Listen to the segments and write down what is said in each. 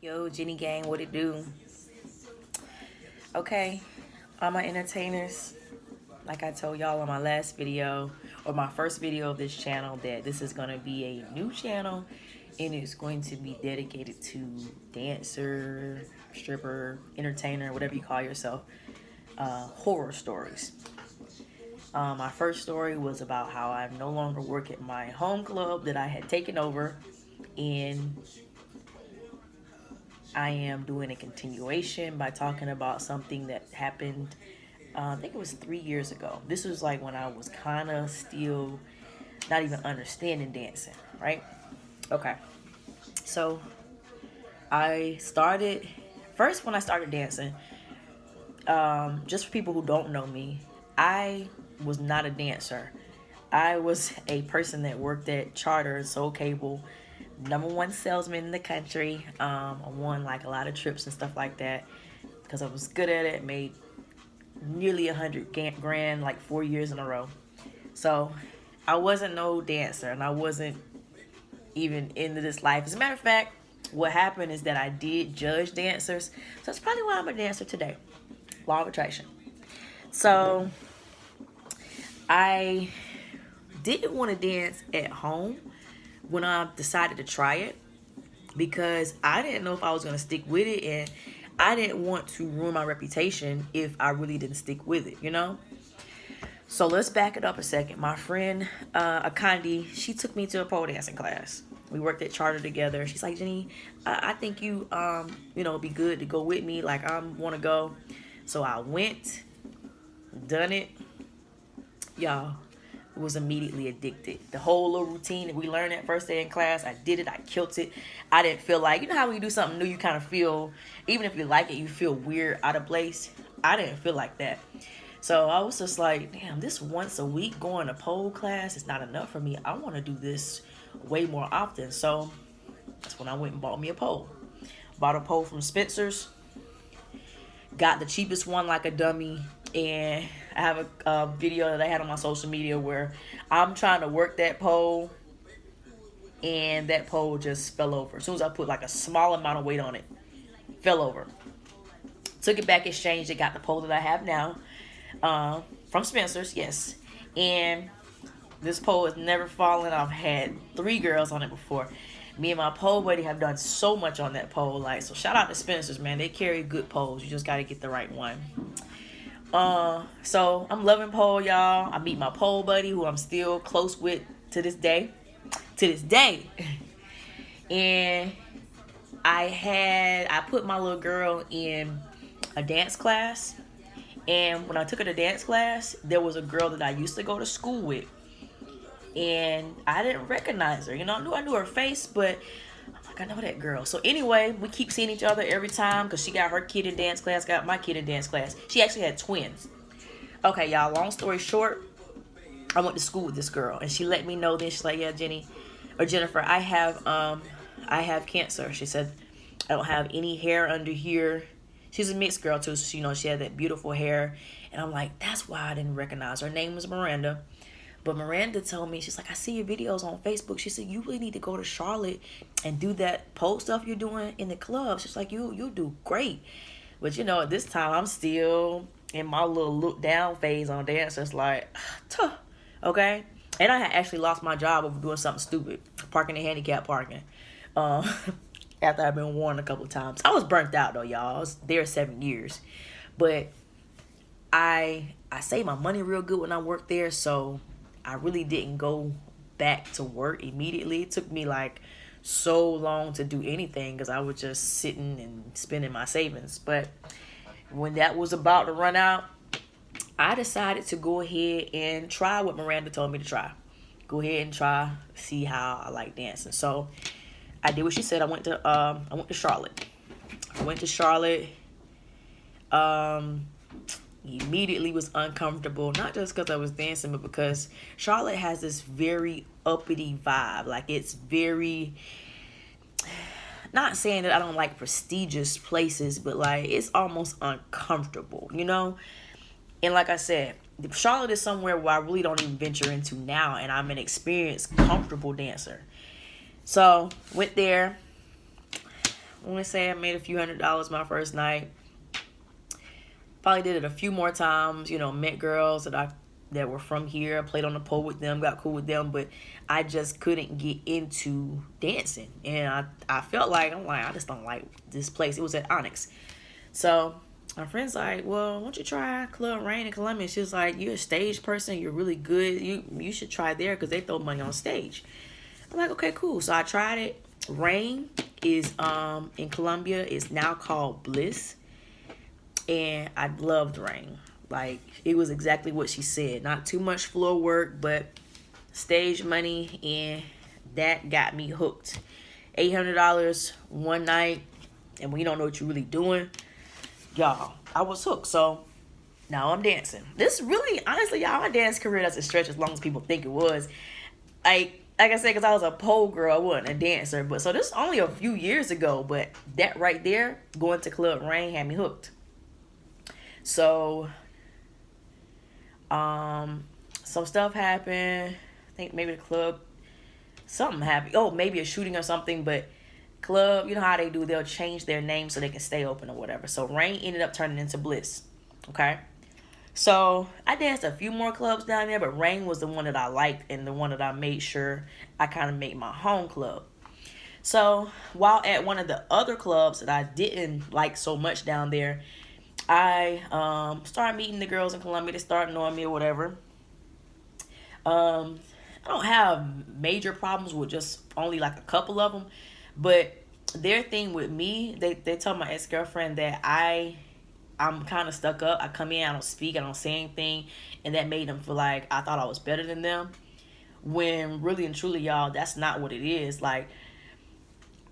Yo, Jenny Gang, what it do? Okay, all my entertainers, like I told y'all on my last video, or my first video of this channel, that this is going to be a new channel, and it's going to be dedicated to dancer, stripper, entertainer, whatever you call yourself, horror stories. My first story was about how I no longer work at my home club that I had taken over, and I am doing a continuation by talking about something that happened, I think it was 3 years ago. This was like when I was kind of still not even understanding dancing, right? Okay. So I started, first when I started dancing, just for people who don't know me, I was not a dancer. I was a person that worked at Charter and Soul Cable, number one salesman in the country. I won like a lot of trips and stuff like that because I was good at it. Made nearly 100 grand like 4 years in a row. So I wasn't no dancer, and I wasn't even into this life. As a matter of fact, what happened is that I did judge dancers, so that's probably why I'm a dancer today. Law of attraction. So I didn't want to dance at home when I decided to try it, because I didn't know if I was going to stick with it, and I didn't want to ruin my reputation if I really didn't stick with it, you know? So let's back it up a second. My friend, Akandi, she took me to a pole dancing class. We worked at Charter together. She's like, Jenny, I think you, be good to go with me. Like, I want to go. So I went, done it. Y'all, was immediately addicted. The whole little routine that we learned that first day in class, I did it. I killed it. I didn't feel like, you know how when you do something new, you kind of feel, even if you like it, you feel weird, out of place. I didn't feel like that. So I was just like, damn, this once a week going to pole class is not enough for me. I want to do this way more often. So that's when I went and bought me a pole. Bought a pole from Spencer's. Got the cheapest one like a dummy. And I have a video that I had on my social media where I'm trying to work that pole, and that pole just fell over. As soon as I put like a small amount of weight on it, fell over. Took it back, exchanged it, got the pole that I have now, from Spencer's, yes. And this pole has never fallen. I've had 3 girls on it before. Me and my pole buddy have done so much on that pole. Like, so shout out to Spencer's, man. They carry good poles. You just got to get the right one. So I'm loving pole, y'all. I meet my pole buddy, who I'm still close with to this day. And I put my little girl in a dance class. And when I took her to dance class, there was a girl that I used to go to school with. And I didn't recognize her. You know, I knew her face, but I'm like, I know that girl. So anyway, we keep seeing each other every time, because she got her kid in dance class, got my kid in dance class. She actually had twins. Okay, y'all, long story short, I went to school with this girl, and she let me know. Then she's like, yeah, Jennifer, I have cancer. She said, I don't have any hair under here. She's a mixed girl too, so she had that beautiful hair. And I'm like, that's why I didn't recognize her. Her name was Miranda. But Miranda told me, she's like, I see your videos on Facebook. She said, you really need to go to Charlotte and do that pole stuff you're doing in the club. She's like, you'll do great. But at this time, I'm still in my little look down phase on dance. It's like, tuh, okay? And I had actually lost my job over doing something stupid, parking in handicap parking. After I've been warned a couple of times. I was burnt out though, y'all. I was there 7 years. But I saved my money real good when I worked there, so I really didn't go back to work immediately. It took me like so long to do anything because I was just sitting and spending my savings. But when that was about to run out, I decided to go ahead and try what Miranda told me to try. Go ahead and try, see how I like dancing. So I did what she said. I went to Charlotte. I went to Charlotte. Immediately was uncomfortable, not just because I was dancing, but because Charlotte has this very uppity vibe. Like, it's very, not saying that I don't like prestigious places, but like, it's almost uncomfortable, And like I said, Charlotte is somewhere where I really don't even venture into now, and I'm an experienced, comfortable dancer. So went there, I want to say I made a few $100s my first night. Probably did it a few more times. You know, met girls that were from here. I played on the pole with them, got cool with them, but I just couldn't get into dancing. And I felt like, I just don't like this place. It was at Onyx. So my friend's like, well, why don't you try Club Rain in Columbia? She's like, you're a stage person. You're really good. You should try there because they throw money on stage. I'm like, okay, cool. So I tried it. Rain is in Columbia. It's now called Bliss. And I loved Rain. Like, it was exactly what she said. Not too much floor work, but stage money, and that got me hooked. $800 one night, and when you don't know what you're really doing, y'all, I was hooked. So now I'm dancing. This really, honestly, y'all, my dance career doesn't stretch as long as people think it was. Like I said, because I was a pole girl, I wasn't a dancer. But so this is only a few years ago, but that right there, going to Club Rain, had me hooked. So some stuff happened. I think maybe the club, something happened. Oh, maybe a shooting or something. But club, you know how they do, they'll change their name so they can stay open or whatever. So Rain ended up turning into Bliss. Okay, so I danced a few more clubs down there, but Rain was the one that I liked and the one that I made sure I kind of made my home club. So while at one of the other clubs that I didn't like so much down there, I started meeting the girls in Columbia. They started knowing me or whatever. I don't have major problems with just only like a couple of them, but their thing with me, they told my ex-girlfriend that I'm kind of stuck up. I come in, I don't speak, I don't say anything, and that made them feel like I thought I was better than them. When really and truly, y'all, that's not what it is. Like,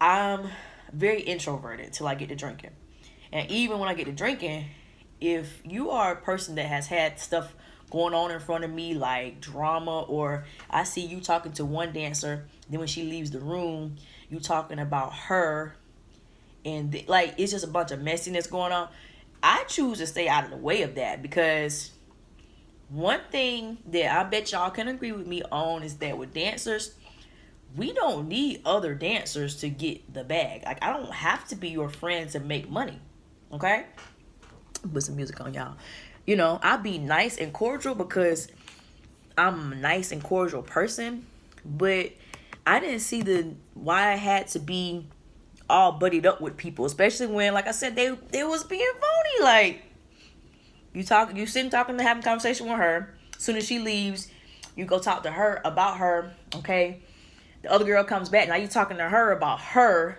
I'm very introverted till I get to drinking. And even when I get to drinking, if you are a person that has had stuff going on in front of me, like drama, or I see you talking to one dancer, then when she leaves the room, you talking about her, and like it's just a bunch of messiness going on, I choose to stay out of the way of that. Because one thing that I bet y'all can agree with me on is that with dancers, we don't need other dancers to get the bag. Like, I don't have to be your friend to make money. Okay? Put some music on, y'all. You know, I'll be nice and cordial because I'm a nice and cordial person. But I didn't see why I had to be all buddied up with people. Especially when, like I said, they was being phony. Like, you sitting talking to having a conversation with her. As soon as she leaves, you go talk to her about her. Okay? The other girl comes back. Now you talking to her about her.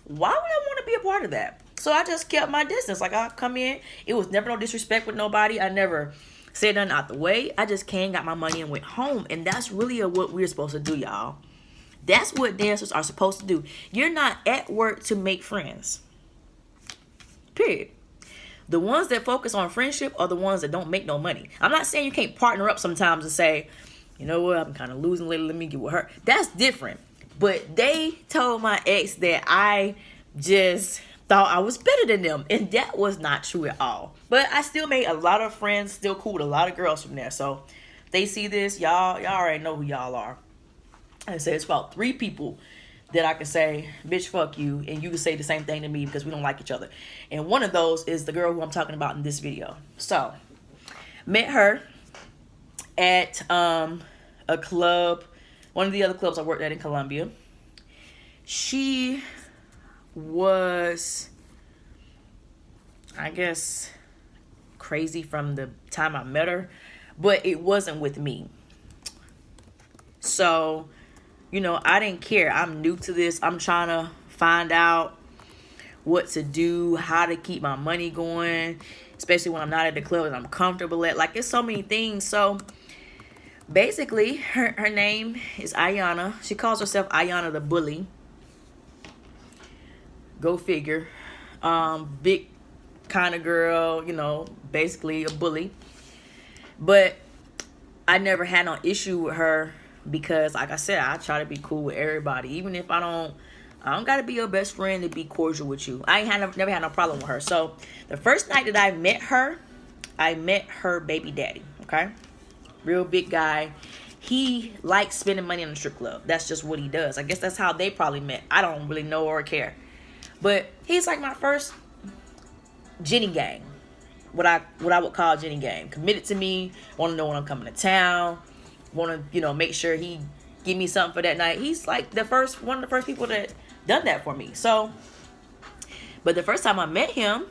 Why would I want to be a part of that? So I just kept my distance. Like, I come in. It was never no disrespect with nobody. I never said nothing out the way. I just came, got my money, and went home. And that's really what we're supposed to do, y'all. That's what dancers are supposed to do. You're not at work to make friends. Period. The ones that focus on friendship are the ones that don't make no money. I'm not saying you can't partner up sometimes and say, you know what, I'm kind of losing lately, let me get with her. That's different. But they told my ex that I just thought I was better than them, and that was not true at all. But I still made a lot of friends, still cool with a lot of girls from there. So if they see this, y'all already know who y'all are. I say it's about 3 people that I can say, bitch, fuck you, and you can say the same thing to me because we don't like each other. And one of those is the girl who I'm talking about in this video. So met her at a club, one of the other clubs I worked at in Columbia. She was, I guess, crazy from the time I met her, but it wasn't with me. So, you know, I didn't care. I'm new to this. I'm trying to find out what to do, how to keep my money going, especially when I'm not at the club and I'm comfortable at. Like, it's so many things. So basically, her name is Ayana. She calls herself Ayana the Bully. Go figure. Big kind of girl, you know, basically a bully. But I never had no issue with her because, like I said, I try to be cool with everybody. Even if I don't got to be your best friend to be cordial with you. Never had no problem with her. So the first night that I met her baby daddy, okay? Real big guy. He likes spending money in the strip club. That's just what he does. I guess that's how they probably met. I don't really know or care. But he's like my first Jennygang. What I would call Jennygang. Committed to me, want to know when I'm coming to town, want to, make sure he give me something for that night. He's like one of the first people that done that for me. So, but the first time I met him,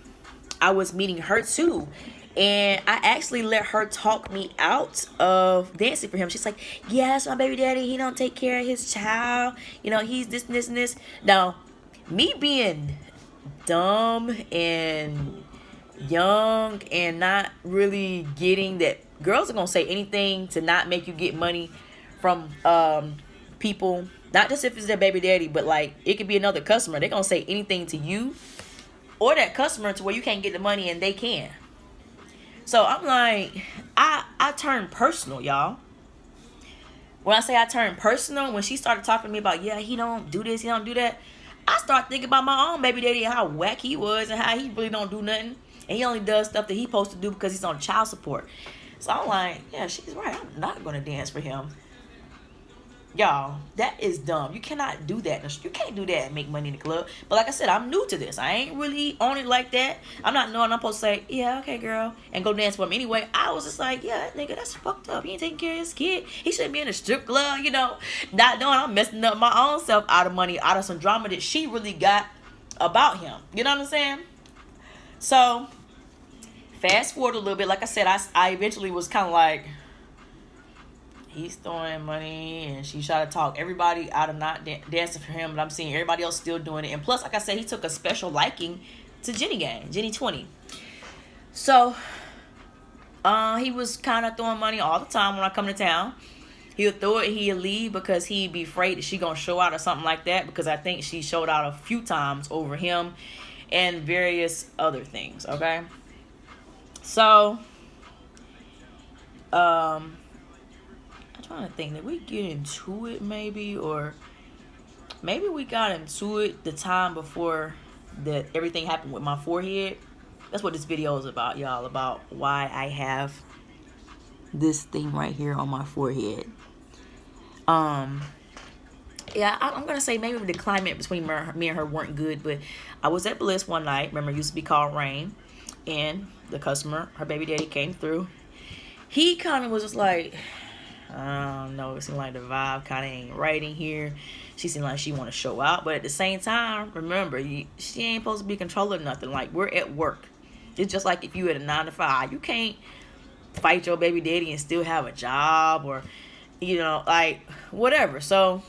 I was meeting her too. And I actually let her talk me out of dancing for him. She's like, yes, my baby daddy, he don't take care of his child. He's this and this and this. Now, me being dumb and young and not really getting that girls are going to say anything to not make you get money from people. Not just if it's their baby daddy, but like it could be another customer. They're going to say anything to you or that customer to where you can't get the money and they can. So I'm like, I turned personal, y'all. When I say I turned personal, when she started talking to me about, yeah, he don't do this, he don't do that, I started thinking about my own baby daddy and how whack he was and how he really don't do nothing. And he only does stuff that he's supposed to do because he's on child support. So I'm like, yeah, she's right. I'm not going to dance for him. Y'all, that is dumb. You cannot do that. You can't do that and make money in the club. But like I said, I'm new to this. I ain't really on it like that. I'm not knowing I'm supposed to say, yeah, okay, girl, and go dance for him anyway. I was just like, yeah, that nigga, that's fucked up. He ain't taking care of his kid. He shouldn't be in a strip club, not knowing I'm messing up my own self out of money, out of some drama that she really got about him. You know what I'm saying? So, fast forward a little bit. Like I said, I eventually was kind of like, he's throwing money, and she tried to talk everybody out of not dancing for him, but I'm seeing everybody else still doing it. And plus, like I said, he took a special liking to Jennygang, Jenny 20. So, he was kind of throwing money all the time when I come to town. He'll throw it, he'll leave because he'd be afraid that she gonna show out or something like that, because I think she showed out a few times over him and various other things, okay? So, I'm trying to think, did we get into it maybe, or maybe we got into it the time before that everything happened with my forehead. That's what this video is about, y'all, about why I have this thing right here on my forehead. Yeah, I'm gonna say maybe the climate between me and her weren't good, but I was at Bliss one night. Remember, it used to be called Rain, and the customer, her baby daddy, came through. He kind of was just like, I don't know, it seemed like the vibe kind of ain't right in here. She seemed like she want to show out, but at the same time, remember, she ain't supposed to be controlling nothing. Like, we're at work. It's just like if you at a 9 to 5, you can't fight your baby daddy and still have a job, or like whatever. So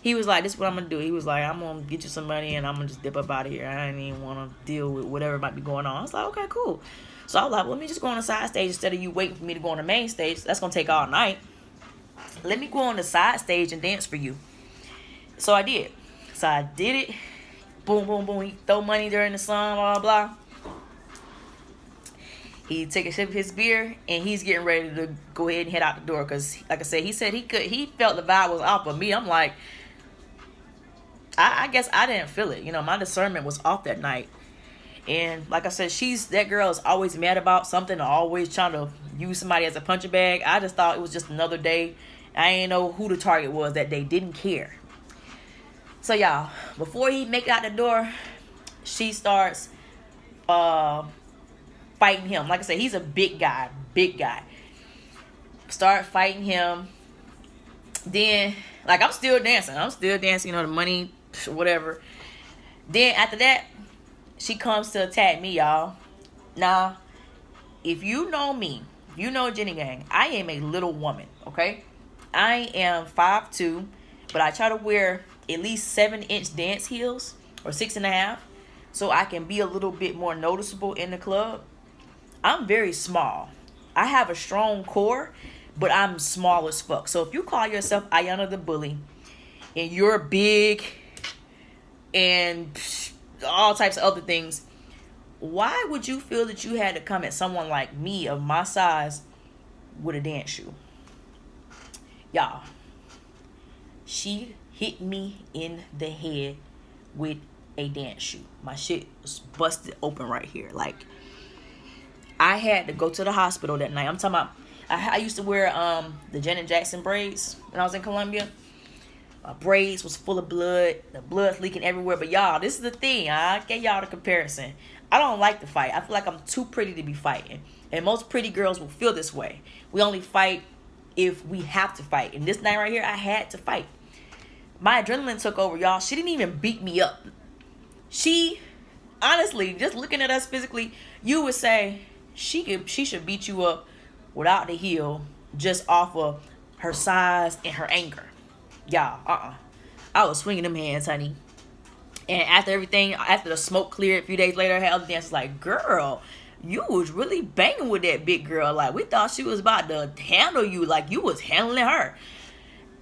he was like, this is what I'm gonna do. He was like, I'm gonna get you some money and I'm gonna just dip up out of here. I didn't even want to deal with whatever might be going on. I was like, okay, cool. So I was like, well, let me just go on the side stage instead of you waiting for me to go on the main stage. That's going to take all night. Let me go on the side stage and dance for you. So I did. So I did it. Boom, boom, boom. He throw money during the song, blah, blah, blah. He take a sip of his beer, and he's getting ready to go ahead and head out the door. Because, like I said, he felt the vibe was off of me. I'm like, I guess I didn't feel it. My discernment was off that night. And like I said, that girl is always mad about something, or always trying to use somebody as a punching bag. I just thought it was just another day. I didn't know who the target was that day. Didn't care. So y'all, before he make it out the door, she starts fighting him. Like I said, he's a big guy. Start fighting him. Then, like, I'm still dancing. The money, whatever. Then after that, she comes to attack me, y'all. Now, if you know me, you know Jennygang, I am a little woman, okay? I am 5'2", but I try to wear at least 7-inch dance heels, or 6.5, so I can be a little bit more noticeable in the club. I'm very small. I have a strong core, but I'm small as fuck. So if you call yourself Ayana the Bully, and you're big, and all types of other things, why would you feel that you had to come at someone like me of my size with a dance shoe? Y'all, she hit me in the head with a dance shoe. My shit was busted open right here. Like, I had to go to the hospital that night. I'm talking about, I used to wear the Janet Jackson braids when I was in Colombia. My braids was full of blood. The blood's leaking everywhere. But y'all, this is the thing. I gave y'all the comparison. I don't like to fight. I feel like I'm too pretty to be fighting. And most pretty girls will feel this way. We only fight if we have to fight. And this night right here, I had to fight. My adrenaline took over, y'all. She didn't even beat me up. She, honestly, just looking at us physically, you would say she should beat you up without the heel, just off of her size and her anger. Y'all, I was swinging them hands, honey. And after everything, after the smoke cleared a few days later, I had other dancers like, girl, you was really banging with that big girl. Like, we thought she was about to handle you like you was handling her.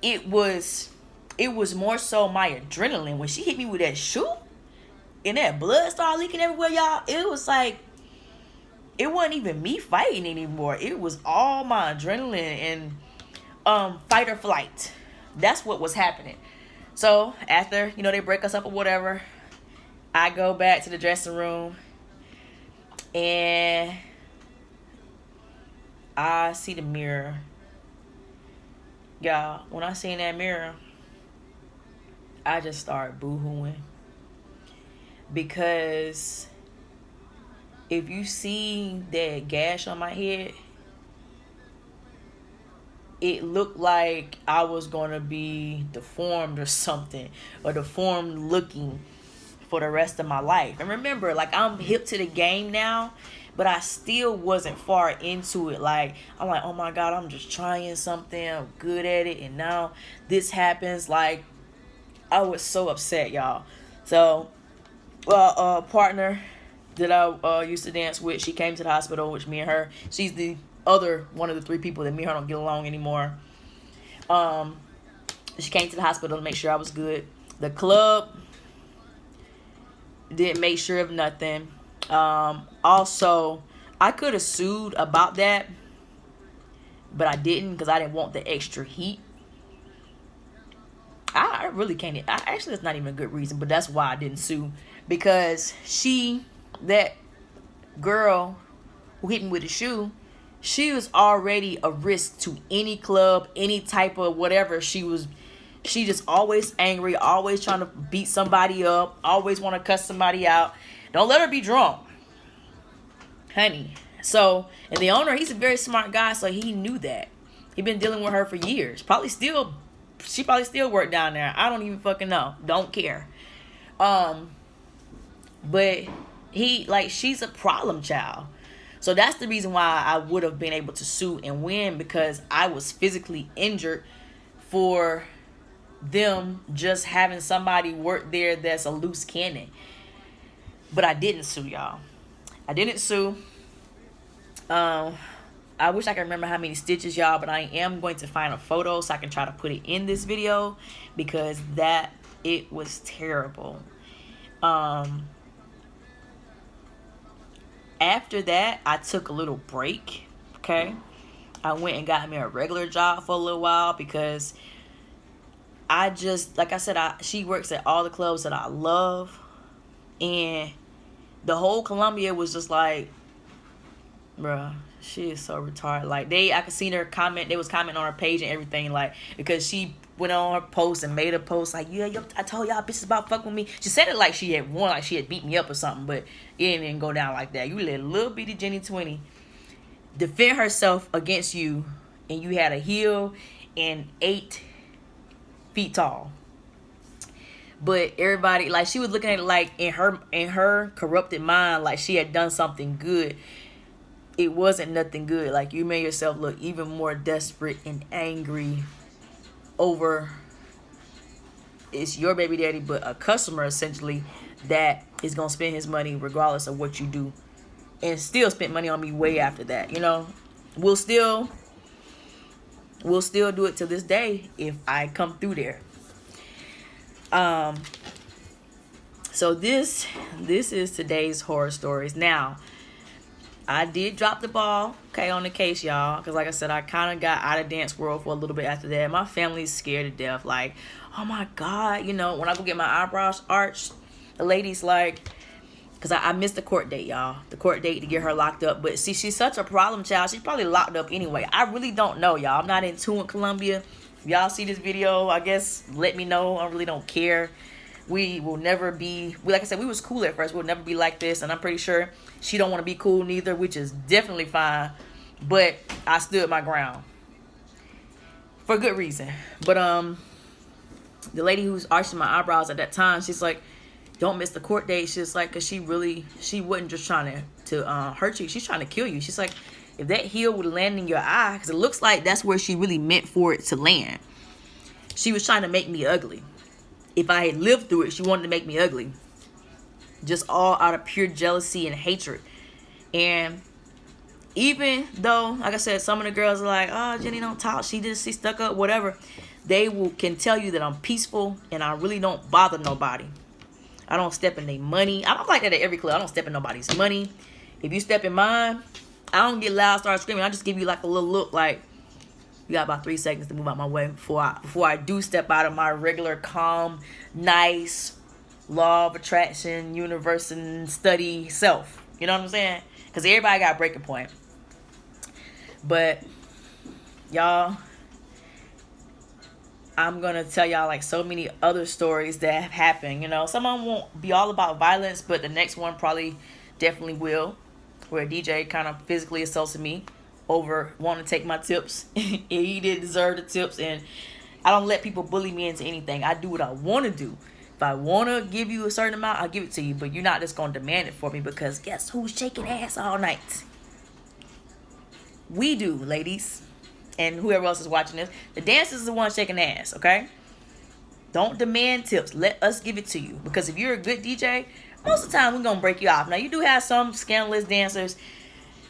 It was more so my adrenaline. When she hit me with that shoe and that blood started leaking everywhere, y'all, it was like, it wasn't even me fighting anymore. It was all my adrenaline and fight or flight. That's what was happening. So after, they break us up or whatever, I go back to the dressing room and I see the mirror. Y'all, when I seen that mirror, I just started boo-hooing. Because if you see that gash on my head, it looked like I was going to be deformed or something, or deformed looking for the rest of my life. And remember, like, I'm hip to the game now, but I still wasn't far into it. Like, I'm like, oh my God, I'm just trying something, I'm good at it, and now this happens. Like, I was so upset, y'all. So, a partner that I used to dance with, she came to the hospital, which me and her, she's the other one of the 3 people that me and her don't get along anymore. She came to the hospital to make sure I was good. The club didn't make sure of nothing. Also, I could have sued about that, but I didn't because I didn't want the extra heat. I really can't. Actually, that's not even a good reason, but that's why I didn't sue. Because that girl who hit me with the shoe, she was already a risk to any club, any type of whatever. She just always angry, always trying to beat somebody up, always want to cuss somebody out. Don't let her be drunk, honey. So, and the owner, he's a very smart guy, so he knew that. He'd been dealing with her for years. She probably still worked down there. I don't even fucking know. Don't care. But she's a problem child. So that's the reason why I would have been able to sue and win, because I was physically injured for them just having somebody work there that's a loose cannon. But I didn't sue, y'all. I didn't sue. I wish I could remember how many stitches, y'all, but I am going to find a photo so I can try to put it in this video, because it was terrible. After that, I took a little break, okay? I went and got me a regular job for a little while, because I just, like I said, she works at all the clubs that I love, and the whole Columbia was just like, bruh, she is so retarded. Like, I could see her comment, they was commenting on her page and everything, like, because she went on her post and made a post like, yeah, I told y'all bitches about fucking with me. She said it like she had won, like she had beat me up or something, but it didn't go down like that. You let little bitty Jenny 20 defend herself against you, and you had a heel and 8 feet tall. But everybody, like, she was looking at it like in her corrupted mind, like she had done something good. It wasn't nothing good. Like, you made yourself look even more desperate and angry over, it's your baby daddy, but a customer essentially that is gonna spend his money regardless of what you do, and still spent money on me way after that. We'll still do it to this day if I come through there. So this is today's horror stories. Now, I did drop the ball, okay, on the case, y'all. Because like I said, I kind of got out of dance world for a little bit after that. My family's scared to death. Like, oh my God, when I go get my eyebrows arched, the lady's like, because I missed the court date, y'all. The court date to get her locked up. But see, she's such a problem child. She's probably locked up anyway. I really don't know, y'all. I'm not in tune with Columbia. If y'all see this video, I guess let me know. I really don't care. We will never be, like I said, we was cool at first. We'll never be like this, and I'm pretty sure she don't want to be cool neither, which is definitely fine. But I stood my ground for good reason. But the lady who's arching my eyebrows at that time, she's like, don't miss the court date. She's like, because she wasn't just trying to hurt you. She's trying to kill you. She's like, if that heel would land in your eye, because it looks like that's where she really meant for it to land. She was trying to make me ugly. If I had lived through it, she wanted to make me ugly. Just all out of pure jealousy and hatred. And even though, like I said, some of the girls are like, oh, Jenny don't talk. She stuck up, whatever. They can tell you that I'm peaceful and I really don't bother nobody. I don't step in their money. I'm like that at every club. I don't step in nobody's money. If you step in mine, I don't get loud, start screaming. I just give you like a little look like, you got about 3 seconds to move out my way before I do step out of my regular, calm, nice, law of attraction, universe, and study self. You know what I'm saying? Because everybody got a breaking point. But, y'all, I'm going to tell y'all like so many other stories that have happened. You know, some of them won't be all about violence, but the next one probably definitely will. Where a DJ kind of physically assaulted me over wanting to take my tips. He didn't deserve the tips, and I don't let people bully me into anything. I do what I want to do. If I want to give you a certain amount, I'll give it to you, but you're not just going to demand it for me, because guess who's shaking ass all night? We do, ladies, and whoever else is watching this. The dancers is the one shaking ass, okay? Don't demand tips. Let us give it to you, because if you're a good DJ, most of the time we're going to break you off. Now, you do have some scandalous dancers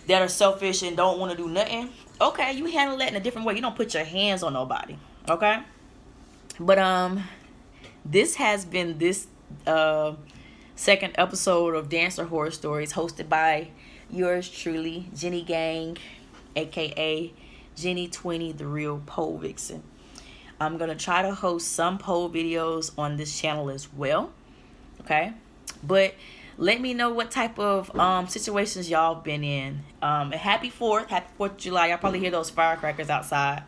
that are selfish and don't want to do nothing. Okay, you handle that in a different way. You don't put your hands on nobody. Okay? But this has been this second episode of Dancer Horror Stories, hosted by yours truly, Jennygang, aka Jenny 20, the real pole vixen. I'm gonna try to host some pole videos on this channel as well. Okay? But let me know what type of situations y'all been in. And happy 4th of July. Y'all probably hear those firecrackers outside.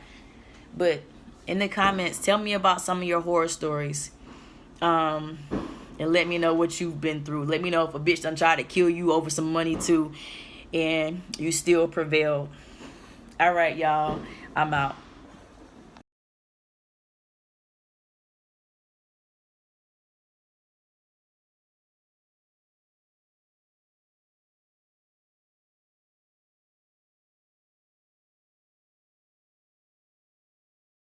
But in the comments, tell me about some of your horror stories. And let me know what you've been through. Let me know if a bitch done tried to kill you over some money too, and you still prevailed. All right, y'all. I'm out.